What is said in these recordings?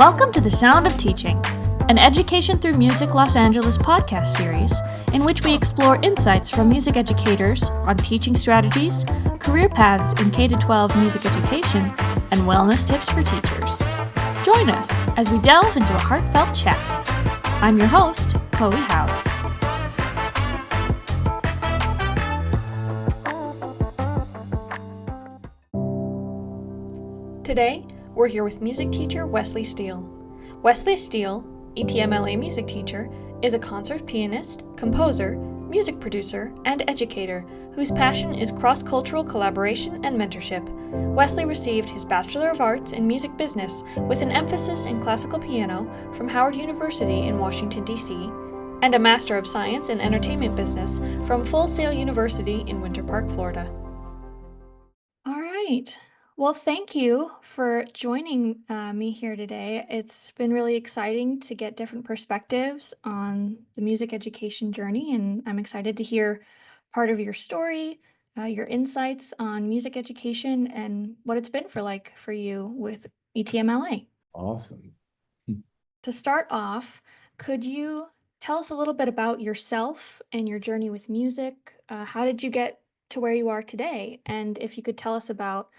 Welcome to The Sound of Teaching, an Education Through Music Los Angeles podcast series in which we explore insights from music educators on teaching strategies, career paths in K-12 music education, and wellness tips for teachers. Join us as we delve into a heartfelt chat. I'm your host, Chloe Howes. Today, we're here with music teacher Westley Steele. Westley Steele, ETM-LA music teacher, is a concert pianist, composer, music producer, and educator whose passion is cross-cultural collaboration and mentorship. Wesley received his Bachelor of Arts in Music Business with an emphasis in classical piano from Howard University in Washington, D.C., and a Master of Science in Entertainment Business from Full Sail University in Winter Park, Florida. All right. Well, thank you for joining me here today. It's been really exciting to get different perspectives on the music education journey, and I'm excited to hear part of your story, your insights on music education, and what it's been for you with ETM-LA. Awesome. To start off, could you tell us a little bit about yourself and your journey with music? How did you get to where you are today? And if you could tell us about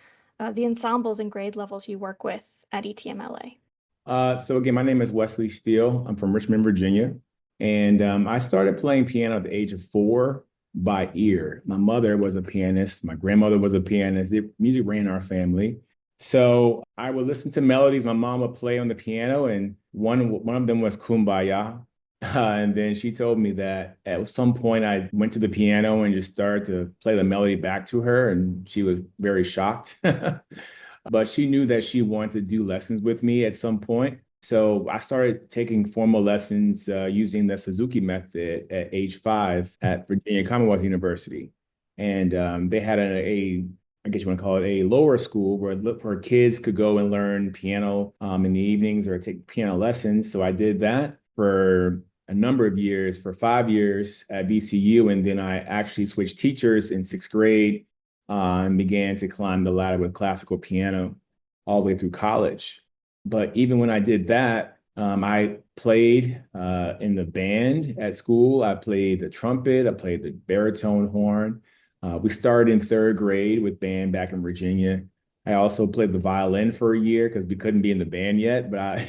the ensembles and grade levels you work with at ETM-LA. So again, my name is Westley Steele. I'm from Richmond, Virginia. And I started playing piano at the age of 4 by ear. My mother was a pianist. My grandmother was a pianist. Music ran in our family. So I would listen to melodies my mom would play on the piano, and one of them was Kumbaya. And then she told me that at some point I went to the piano and just started to play the melody back to her, and she was very shocked. But she knew that she wanted to do lessons with me at some point. So I started taking formal lessons using the Suzuki method at age 5 at Virginia Commonwealth University. And they had I guess you want to call it a lower school where kids could go and learn piano in the evenings or take piano lessons. So I did that for a number of years, for 5 years at VCU. And then I actually switched teachers in 6th grade and began to climb the ladder with classical piano all the way through college. But even when I did that, I played in the band at school. I played the trumpet. I played the baritone horn. We started in 3rd grade with band back in Virginia. I also played the violin for a year because we couldn't be in the band yet. But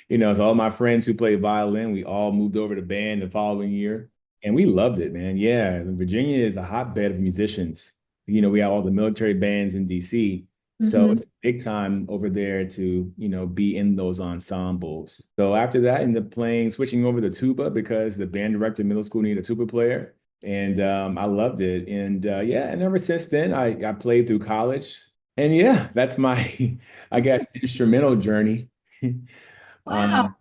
so all my friends who played violin, we all moved over to band the following year. And we loved it, man. Yeah, Virginia is a hotbed of musicians. We have all the military bands in DC. So it's a big time over there to, be in those ensembles. So after that, I ended up switching over to tuba because the band director in middle school needed a tuba player. And I loved it. And and ever since then, I played through college. And yeah, that's my, I guess, instrumental journey. Wow,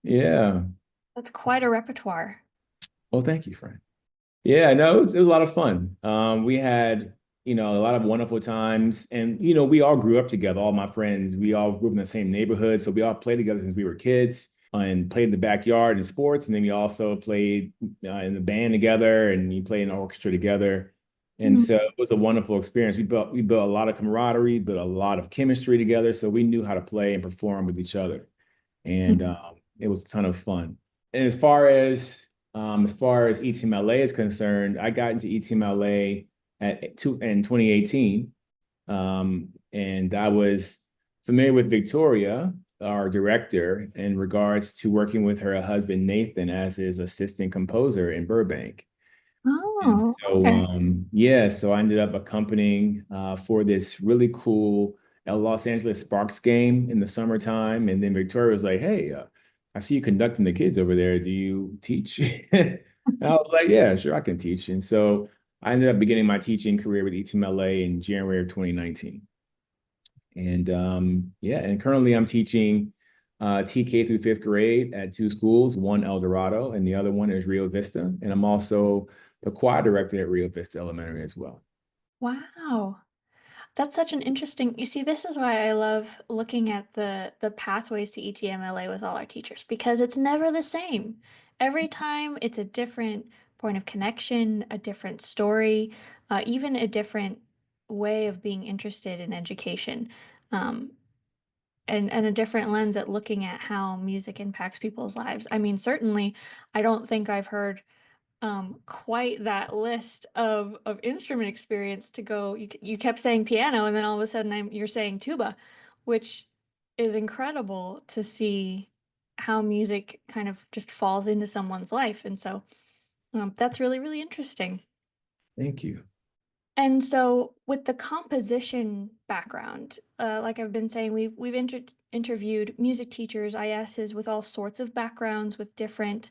Yeah. that's quite a repertoire. Well, thank you, friend. Yeah, no, it was a lot of fun. We had, a lot of wonderful times. And, we all grew up together, all my friends. We all grew up in the same neighborhood. So we all played together since we were kids and played in the backyard and sports. And then we also played in the band together, and we played in the orchestra together. And so it was a wonderful experience. We built a lot of camaraderie, built a lot of chemistry together. So we knew how to play and perform with each other. And it was a ton of fun. And as far as ETM-LA is concerned, I got into ETM-LA in 2018. And I was familiar with Victoria, our director, in regards to working with her husband, Nathan, as his assistant composer in Burbank. And Oh, so, so I ended up accompanying for this really cool Los Angeles Sparks game in the summertime. And then Victoria was like, "Hey, I see you conducting the kids over there. Do you teach?" And I was like, "Yeah, sure, I can teach." And so I ended up beginning my teaching career with ETM-LA in January of 2019. And and currently I'm teaching TK through 5th grade at 2 schools, one El Dorado and the other one is Rio Vista. And I'm also the choir director at Rio Vista Elementary as well. wow. That's such an interesting, you see, this is why I love looking at the pathways to ETM-LA with all our teachers, because it's never the same. Every time it's a different point of connection, a different story, even a different way of being interested in education. Um, and a different lens at looking at how music impacts people's lives. I mean, certainly, I don't think I've heard quite that list of instrument experience to go. You kept saying piano, and then all of a sudden you're saying tuba, which is incredible to see how music kind of just falls into someone's life. And so that's really, really interesting. Thank you. And so, with the composition background, like I've been saying, we've interviewed music teachers, ISs with all sorts of backgrounds, with different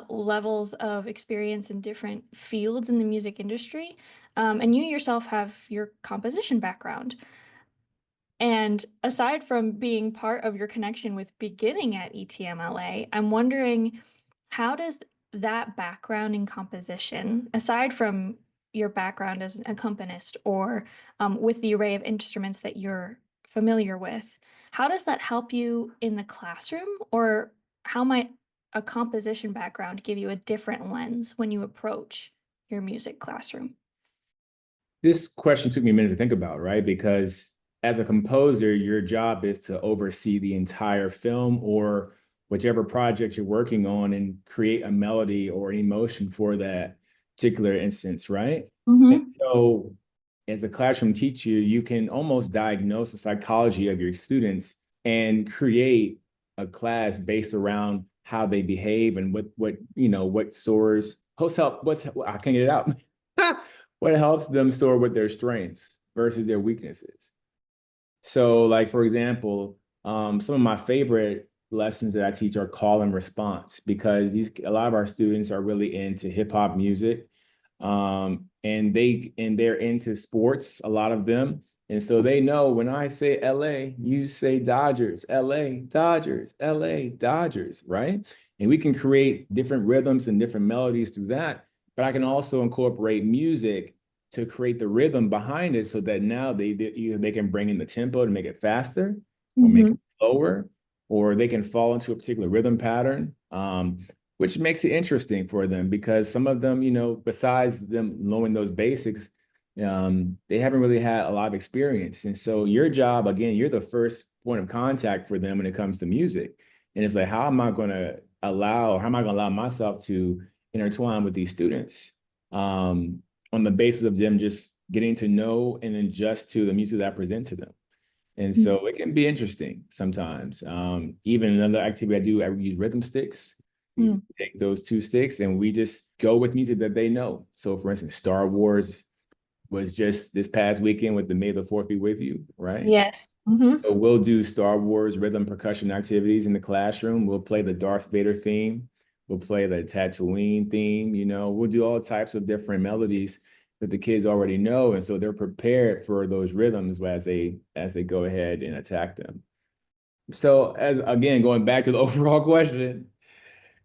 levels of experience in different fields in the music industry. And you yourself have your composition background. And aside from being part of your connection with beginning at ETM-LA, I'm wondering, how does that background in composition, aside from your background as an accompanist or with the array of instruments that you're familiar with, how does that help you in the classroom? Or how might a composition background give you a different lens when you approach your music classroom? This question took me a minute to think about, right? Because as a composer, your job is to oversee the entire film or whichever project you're working on and create a melody or an emotion for that particular instance, right? And Mm-hmm. so, as a classroom teacher, you can almost diagnose the psychology of your students and create a class based around how they behave and what soars. I can't get it out. What helps them soar with their strengths versus their weaknesses. So, like for example, some of my favorite lessons that I teach are call and response because a lot of our students are really into hip hop music, and they're into sports, a lot of them, and so they know when I say LA, you say Dodgers, LA Dodgers, LA Dodgers, right? And we can create different rhythms and different melodies through that. But I can also incorporate music to create the rhythm behind it so that now either they can bring in the tempo to make it faster or make Mm-hmm. it slower, or they can fall into a particular rhythm pattern, which makes it interesting for them because some of them, besides them knowing those basics, they haven't really had a lot of experience. And so your job, again, you're the first point of contact for them when it comes to music. And it's like, how am I going to allow myself to intertwine with these students? On the basis of them just getting to know and adjust to the music that I present to them. And so it can be interesting sometimes. Even another activity I use rhythm sticks. We Mm-hmm. take those two sticks and we just go with music that they know. So for instance, Star Wars was just this past weekend with the May the 4th be with you, right? Yes. Mm-hmm. So we'll do Star Wars rhythm percussion activities in the classroom. We'll play the Darth Vader theme. We'll play the Tatooine theme. We'll do all types of different melodies that the kids already know, and so they're prepared for those rhythms as they go ahead and attack them. So as again going back to the overall question,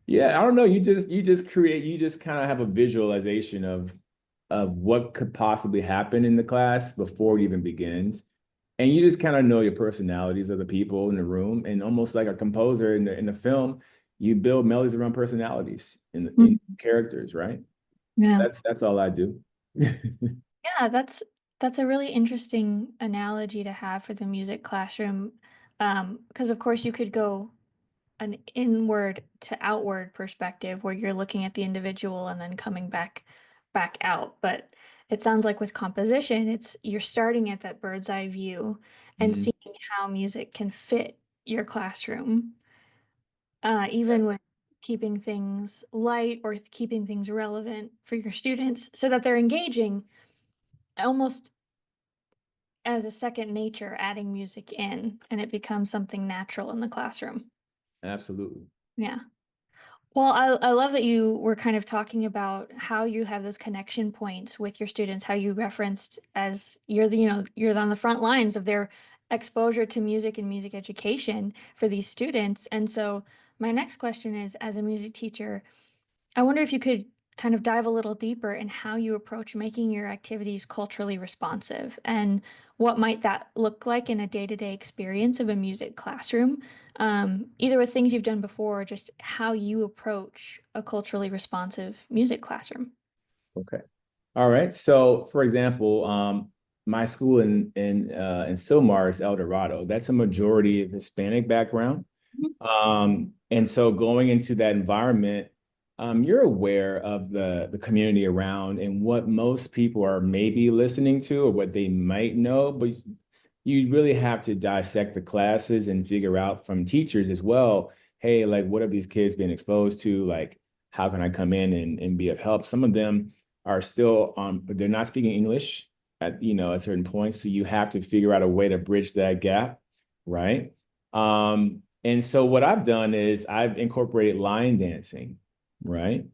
yeah, I don't know. You just kind of have a visualization of what could possibly happen in the class before it even begins. And you just kind of know your personalities of the people in the room. And almost like a composer in the film, you build melodies around personalities in Mm-hmm. characters, right? So Yeah. that's all I do. Yeah, that's a really interesting analogy to have for the music classroom. Because of course you could go an inward to outward perspective where you're looking at the individual and then coming back out. But it sounds like with composition, it's you're starting at that bird's eye view and Mhm. seeing how music can fit your classroom, even with keeping things light or keeping things relevant for your students so that they're engaging almost as a second nature, adding music in, and it becomes something natural in the classroom. Absolutely. Yeah. Well, I love that you were kind of talking about how you have those connection points with your students, how you referenced as you're on the front lines of their exposure to music and music education for these students. And so my next question is, as a music teacher, I wonder if you could kind of dive a little deeper in how you approach making your activities culturally responsive and what might that look like in a day-to-day experience of a music classroom, either with things you've done before or just how you approach a culturally responsive music classroom. Okay. All right. So, for example, my school in Silmar is El Dorado. That's a majority of Hispanic background. Mhm. And so going into that environment, you're aware of the community around and what most people are maybe listening to or what they might know, but you really have to dissect the classes and figure out from teachers as well, hey, like what have these kids been exposed to? Like, how can I come in and be of help? Some of them are still they're not speaking English at at certain points. So you have to figure out a way to bridge that gap, right? And so what I've done is I've incorporated line dancing, right?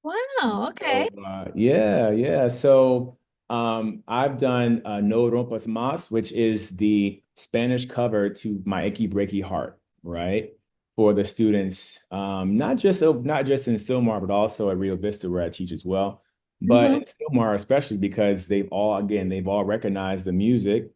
Wow, So okay. yeah, yeah. So I've done No Rompas Mas, which is the Spanish cover to My Achy Breaky Heart, right? For the students, not just in Silmar, but also at Rio Vista where I teach as well. But in Hmm. Silmar, especially because they've all recognized the music.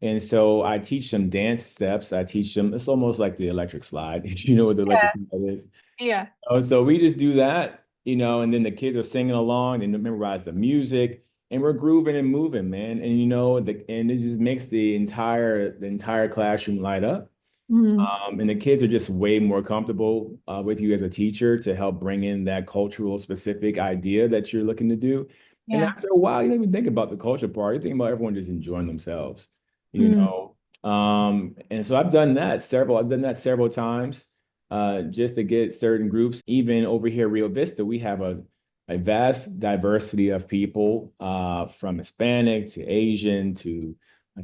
And so I teach them dance steps. I teach them, it's almost like the electric slide, if you know what the electric Yeah. slide is. Yeah. Oh, so we just do that, and then the kids are singing along and they memorize the music and we're grooving and moving, man. And and it just makes the entire classroom light up. Mhm. And the kids are just way more comfortable with you as a teacher to help bring in that cultural specific idea that you're looking to do. And Yeah. after a while, you don't even think about the culture part. You think about everyone just enjoying themselves, you Mm. know. And so I've done that several times just to get certain groups. Even over here, Rio Vista, we have a vast diversity of people from Hispanic to Asian to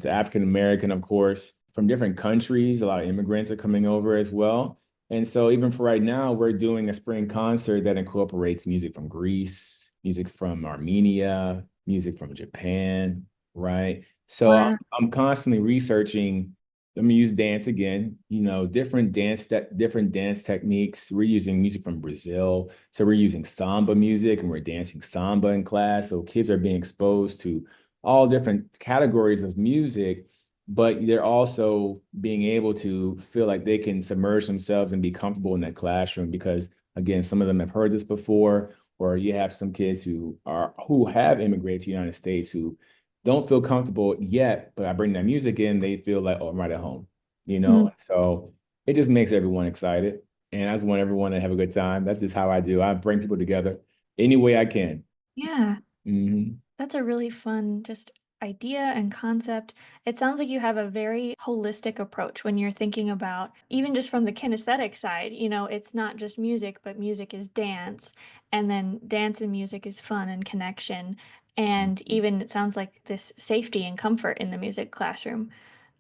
African American, of course, from different countries. A lot of immigrants are coming over as well. And so even for right now, we're doing a spring concert that incorporates music from Greece, music from Armenia, music from Japan, right? So Wow. I'm constantly researching. Let me use dance again, different dance techniques. We're using music from Brazil. So we're using samba music and we're dancing samba in class. So kids are being exposed to all different categories of music, but they're also being able to feel like they can submerge themselves and be comfortable in that classroom because again, some of them have heard this before, or you have some kids who have immigrated to the United States who don't feel comfortable yet, but I bring that music in, they feel like, oh, I'm right at home, Mm. So it just makes everyone excited. And I just want everyone to have a good time. That's just how I do. I bring people together any way I can. Yeah. Hmm. That's a really fun just idea and concept. It sounds like you have a very holistic approach when you're thinking about, even just from the kinesthetic side, it's not just music, but music is dance, and then dance and music is fun and connection. And even it sounds like this safety and comfort in the music classroom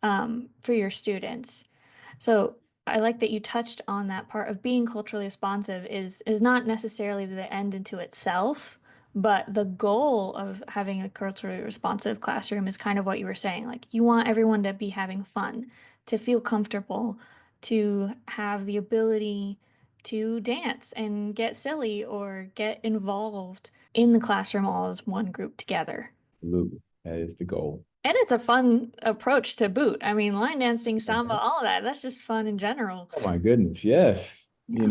for your students. So I like that you touched on that part of being culturally responsive is not necessarily the end into itself, but the goal of having a culturally responsive classroom is kind of what you were saying. Like you want everyone to be having fun, to feel comfortable, to have the ability to dance and get silly or get involved in the classroom all as one group together. Absolutely. That is the goal. And it's a fun approach to boot. I mean, line dancing, samba, all of that, that's just fun in general. Oh my goodness, yes. Yeah.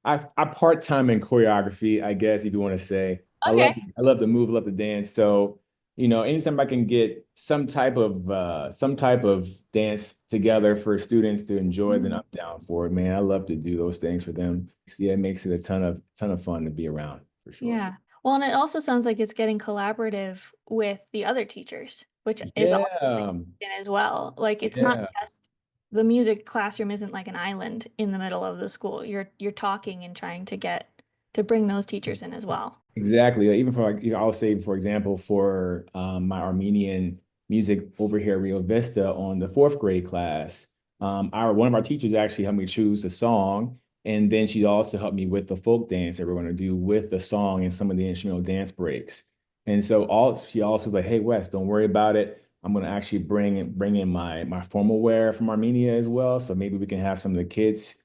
I part-time in choreography, I guess if you want to say. Okay. I love to move, love to dance. So, anytime I can get some type of dance together for students to enjoy, then Mhm. I'm down for it, man. I love to do those things for them. So, yeah, it makes it a ton of fun to be around for sure. Yeah. Well, and it also sounds like it's getting collaborative with the other teachers, which is also Yeah. significant as well. Like it's not Yeah. just the music classroom isn't like an island in the middle of the school. You're talking and trying to get to bring those teachers in as well. Exactly. Even for like, I'll say, for example, for my Armenian music over here at Rio Vista on the fourth grade class, our one of our teachers actually helped me choose the song, and then she also helped me with the folk dance that we're going to do with the song and some of the instrumental dance breaks. And so she also was like, "Hey Wes, don't worry about it. I'm going to actually bring in my formal wear from Armenia as well, so maybe we can have some of the kids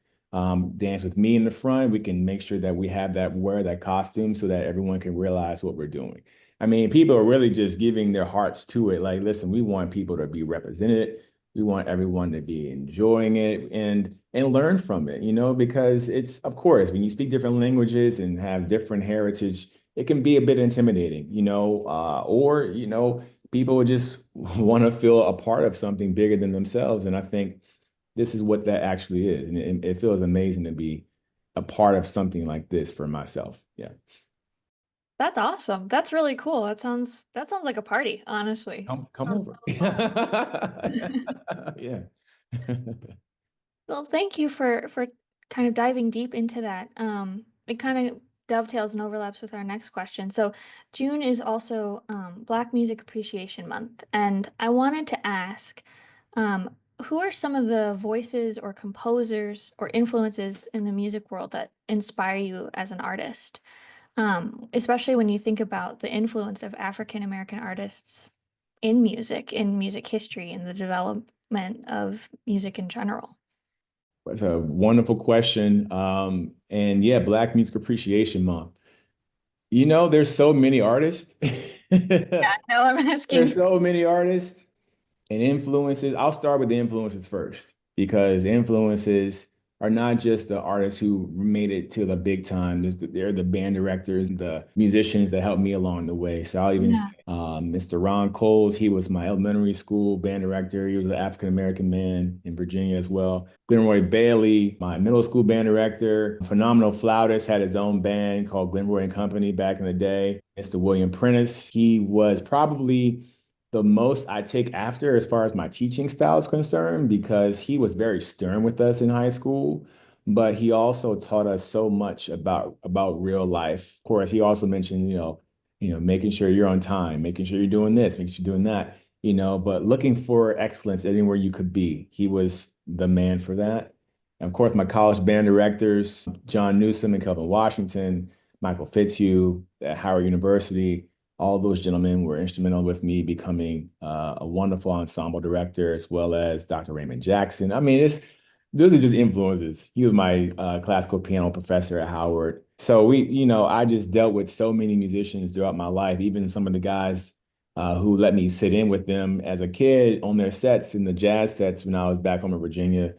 dance with me in the front. We can make sure that we have wear that costume so that everyone can realize what we're doing. I mean, people are really just giving their hearts to it. Like, listen, we want people to be represented. We want everyone to be enjoying it and learn from it, because it's, of course, when you speak different languages and have different heritage, it can be a bit intimidating, or people would just want to feel a part of something bigger than themselves. And I think this is what that actually is. And it feels amazing to be a part of something like this for myself. Yeah. That's awesome. That's really cool. That sounds like a party, honestly. Come Sounds over. so fun. Yeah. Well, thank you for kind of diving deep into that. It kind of dovetails and overlaps with our next question. So, June is also Black Music Appreciation Month, and I wanted to ask, who are some of the voices or composers or influences in the music world that inspire you as an artist? Especially when you think about the influence of African American artists in music history, and the development of music in general. That's a wonderful question. And yeah, Black Music Appreciation Month. There's so many artists. No, I'm There's asking. so many artists. And influences, I'll start with the influences first because influences are not just the artists who made it to the big time. They're the band directors, the musicians that helped me along the way. So I'll even say Yeah. Mr. Ron Coles, he was my elementary school band director. He was an African American man in Virginia as well. Glenroy Bailey, my middle school band director, phenomenal flautist, had his own band called Glenroy and Company back in the day. Mr. William Prentice, he was probably the most I take after as far as my teaching style is concerned because he was very stern with us in high school, but he also taught us so much about real life. Of course, he also mentioned, making sure you're on time, making sure you're doing this, making sure you're doing that, but looking for excellence anywhere you could be. He was the man for that. And of course, my college band directors, John Newsom and Kelvin Washington, Michael Fitzhugh at Howard University, all those gentlemen were instrumental with me becoming a wonderful ensemble director, as well as Dr. Raymond Jackson. I mean, those are just influences. He was my classical piano professor at Howard. So I just dealt with so many musicians throughout my life, even some of the guys who let me sit in with them as a kid on their sets in the jazz sets when I was back home in Virginia.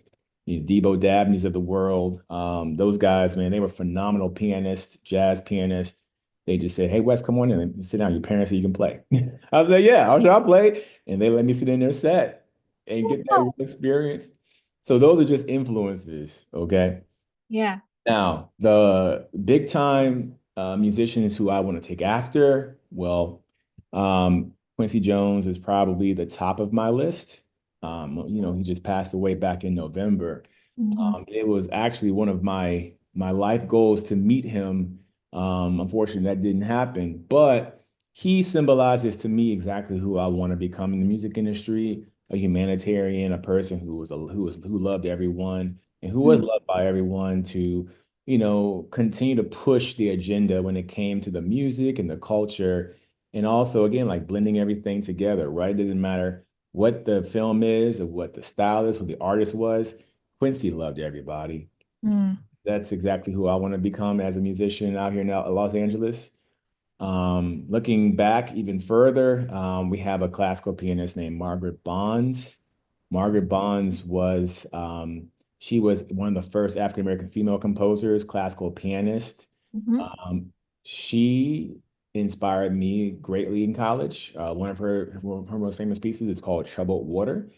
Debo Dabney's of the world. Those guys, man, they were phenomenal pianists, jazz pianists. They just said, "Hey, Wes, come on in and sit down. Your parents say you can play." I was like, "Yeah, I'll play." And they let me sit in their set and get that real Oh, experience. So those are just influences, okay? yeah. Now, the big time musicians who I want to take after, well, Quincy Jones is probably the top of my list. He just passed away back in November. Hmm. It was actually one of my life goals to meet him. Unfortunately, that didn't happen, but he symbolizes to me exactly who I want to become in the music industry, a humanitarian, a person who loved everyone and who was loved by everyone to, continue to push the agenda when it came to the music and the culture. And also, again, like blending everything together, right? It doesn't matter what the film is or what the style is, who the artist was. Quincy loved everybody. Mm. That's exactly who I want to become as a musician out here in Los Angeles. Looking back even further, we have a classical pianist named Margaret Bonds. Margaret Bonds she was one of the first African American female composers, classical pianist. Hmm. Um, she inspired me greatly in college. One of her most famous pieces is called Troubled Water.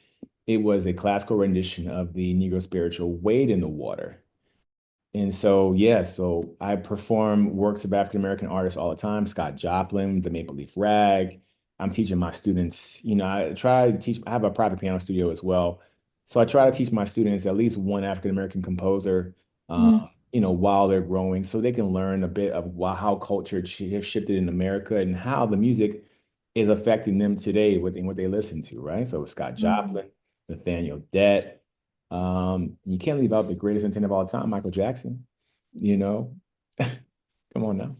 It was a classical rendition of the Negro spiritual Wade in the Water. And so, yeah, so I perform works of African American artists all the time. Scott Joplin, the Maple Leaf Rag. I'm teaching my students, I try to teach, I have a private piano studio as well. So I try to teach my students at least one African American composer, Mm. while they're growing so they can learn a bit of how culture has shifted in America and how the music is affecting them today in what they listen to, right? So Scott Mm. Joplin, Nathaniel Dett, you can't leave out the greatest entertainer of all time, Michael Jackson. You know, come on now.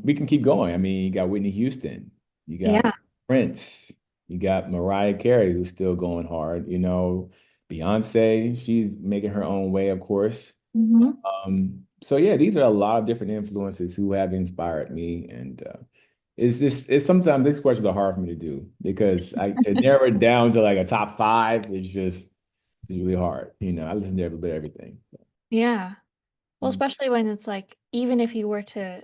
We can keep going. I mean, you got Whitney Houston, you got Yeah. Prince, you got Mariah Carey, who's still going hard. Beyonce, she's making her own way, of course. Hmm. So yeah, these are a lot of different influences who have inspired me, and it's sometimes these questions are hard for me to do because to narrow it down to like a top five it's really hard. I listen to every bit of everything. Yeah. Well, Mm. especially when it's like, even if you were to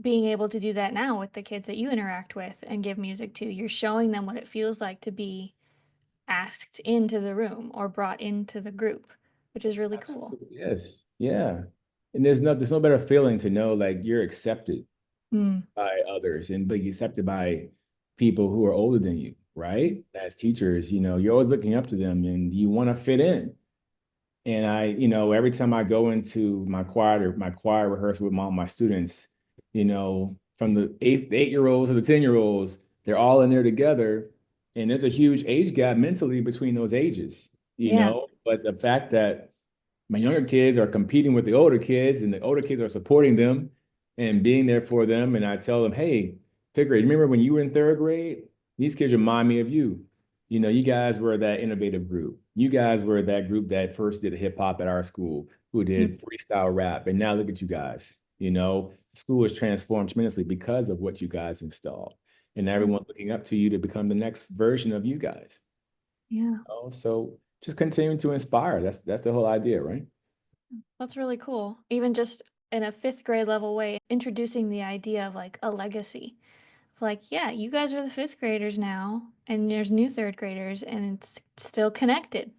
being able to do that now with the kids that you interact with and give music to. You're showing them what it feels like to be asked into the room or brought into the group, which is really cool. Absolutely. Yes. Yeah. And there's no better feeling to know like you're accepted Mm, by others and be accepted by people who are older than you, right? As teachers, you're always looking up to them and you want to fit in. And every time I go into my choir rehearsal with my students, from the 8-year-olds to the 10-year-olds, they're all in there together. And there's a huge age gap mentally between those ages, yeah. but the fact that my younger kids are competing with the older kids and the older kids are supporting them and being there for them. And I tell them, hey, fifth grade, remember when you were in third grade? These kids remind me of you. You guys were that innovative group. You guys were that group that first did hip hop at our school, who Mm, did freestyle rap. And now look at you guys. School has transformed tremendously because of what you guys installed. And everyone's looking up to you to become the next version of you guys. yeah. So just continuing to inspire. That's the whole idea, right? That's really cool. Even just in a fifth grade level way, introducing the idea of like a legacy. Like, yeah, you guys are the fifth graders now, and there's new third graders, and it's still connected.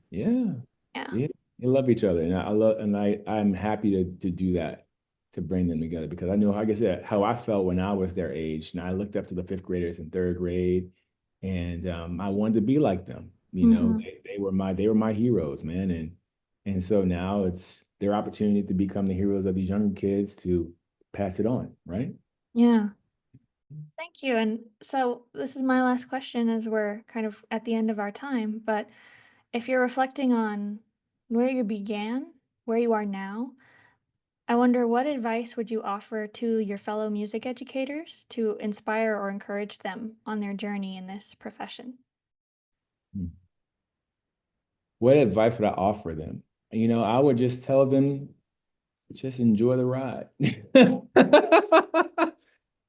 Yeah. Yeah. Yeah. They love each other. And I love and I'm happy to do that, to bring them together because I know, like I said, how I felt when I was their age. And I looked up to the fifth graders in third grade and I wanted to be like them. Hmm. They were my heroes, man. And so now it's their opportunity to become the heroes of these younger kids to pass it on, right? Yeah. Thank you. And so this is my last question as we're kind of at the end of our time. But if you're reflecting on where you began, where you are now, I wonder what advice would you offer to your fellow music educators to inspire or encourage them on their journey in this profession? What advice would I offer them? I would just tell them, just enjoy the ride.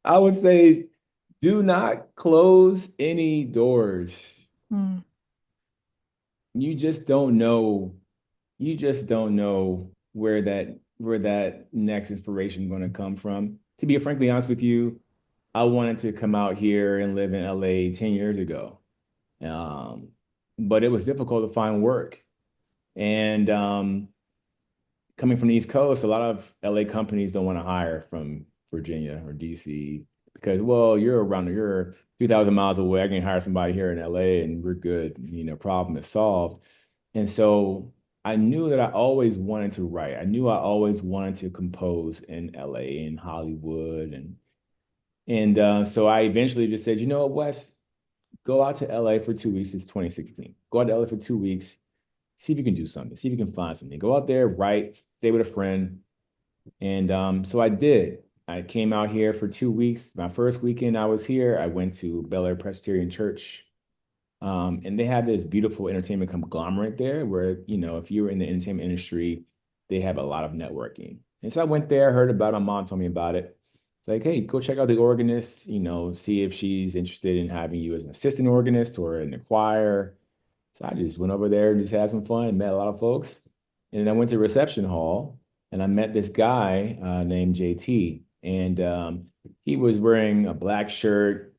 I would say, do not close any doors. Mm, You just don't know. You just don't know where that next inspiration is going to come from. To be frankly honest with you, I wanted to come out here and live in LA 10 years ago. Um, but it was difficult to find work. And coming from the East Coast, a lot of LA companies don't want to hire from Virginia or DC because, well, you're 2,000 miles away. I can hire somebody here in LA and we're good. Problem is solved. And so I knew that I always wanted to write. I knew I always wanted to compose in LA and Hollywood. And so I eventually just said, you know what, Wes, go out to LA for 2 weeks. It's 2016. Go out to LA for 2 weeks. See if you can do something. See if you can find something. Go out there, write, stay with a friend. And so I did. I came out here for 2 weeks. My first weekend I was here, I went to Bel Air Presbyterian Church. And they have this beautiful entertainment conglomerate there where, if you're in the entertainment industry, they have a lot of networking. And so I went there, heard about it. My mom told me about it. It's like, hey, go check out the organist, see if she's interested in having you as an assistant organist or in the choir. So I just went over there and just had some fun, met a lot of folks. And then I went to reception hall and I met this guy named JT. And he was wearing a black shirt,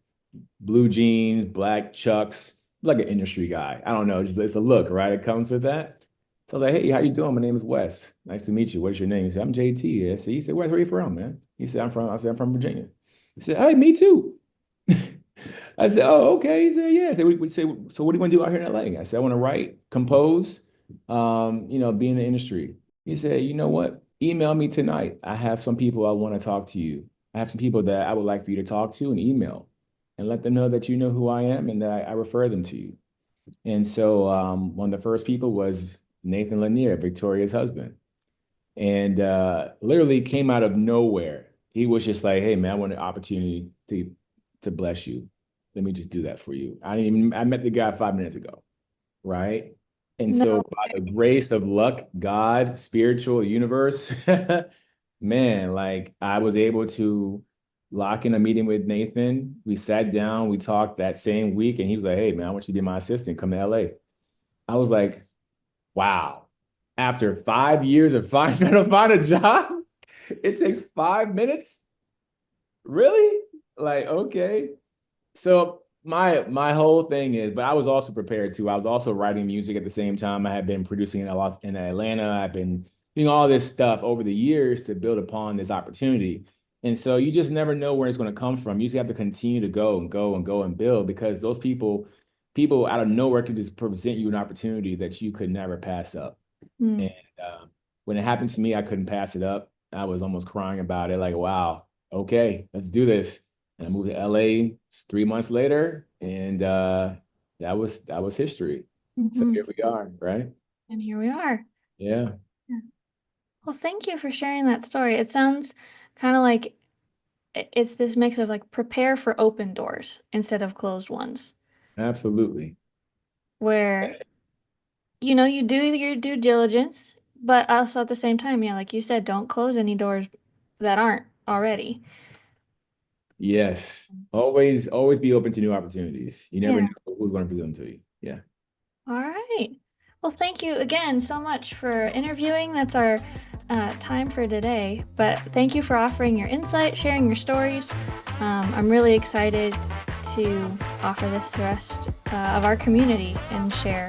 blue jeans, black chucks, like an industry guy. I don't know, it's a look, right? It comes with that. So I was like, hey, how you doing? My name is Wes. Nice to meet you. What's your name? He said, I'm JT. He said, Wes, where are you from, man? I said, I'm from Virginia. He said, hey, me too. I said, "Oh, okay." He said, "Yeah." I said, we say, "So what do you want to do out here in LA?" I said, "I want to write, compose, be in the industry." He said, "You know what? Email me tonight. I have some people I want to talk to you. I have some people that I would like for you to talk to and email, and let them know that you know who I am and that I refer them to you." And so, one of the first people was Nathan Lanier, Victoria's husband, and literally came out of nowhere. He was just like, "Hey, man, I want an opportunity to bless you. Let me just do that for you." I met the guy 5 minutes ago, right? And no. so by the grace of luck, God, spiritual universe, man, like I was able to lock in a meeting with Nathan. We sat down, we talked that same week, and he was like, "Hey, man, I want you to be my assistant. Come to LA." I was like, wow. After 5 years of trying to find a job, it takes 5 minutes. Really? Like, okay. So my whole thing is, but I was also prepared too. I was also writing music at the same time. I had been producing in a lot in Atlanta. I've been doing all this stuff over the years to build upon this opportunity. And so you just never know where it's going to come from. You just have to continue to go and go and go and build because those people out of nowhere can just present you an opportunity that you could never pass up. Mm. And when it happened to me, I couldn't pass it up. I was almost crying about it, like, wow, okay, let's do this. And I moved to LA just 3 months later, and that was history. So Hmm. here we are, right? And here we are. Yeah, Yeah. Well, thank you for sharing that story. It sounds kind of like it's this mix of like prepare for open doors instead of closed ones, absolutely. where you do your due diligence, but also at the same time, yeah, like you said, don't close any doors that aren't already. Yes. Always be open to new opportunities. You never Yeah. know who's going to present them to you. Yeah, All right. Well, thank you again so much for interviewing. That's our time for today. But thank you for offering your insight, sharing your stories. I'm really excited to offer this to the rest of our community and share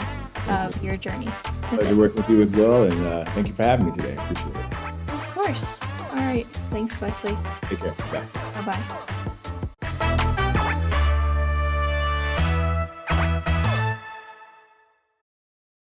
of your journey with pleasure it. working with you as well, and thank you for having me today. Appreciate it. Of course. All right. Thanks, Wesley. Take care. Bye. Bye bye.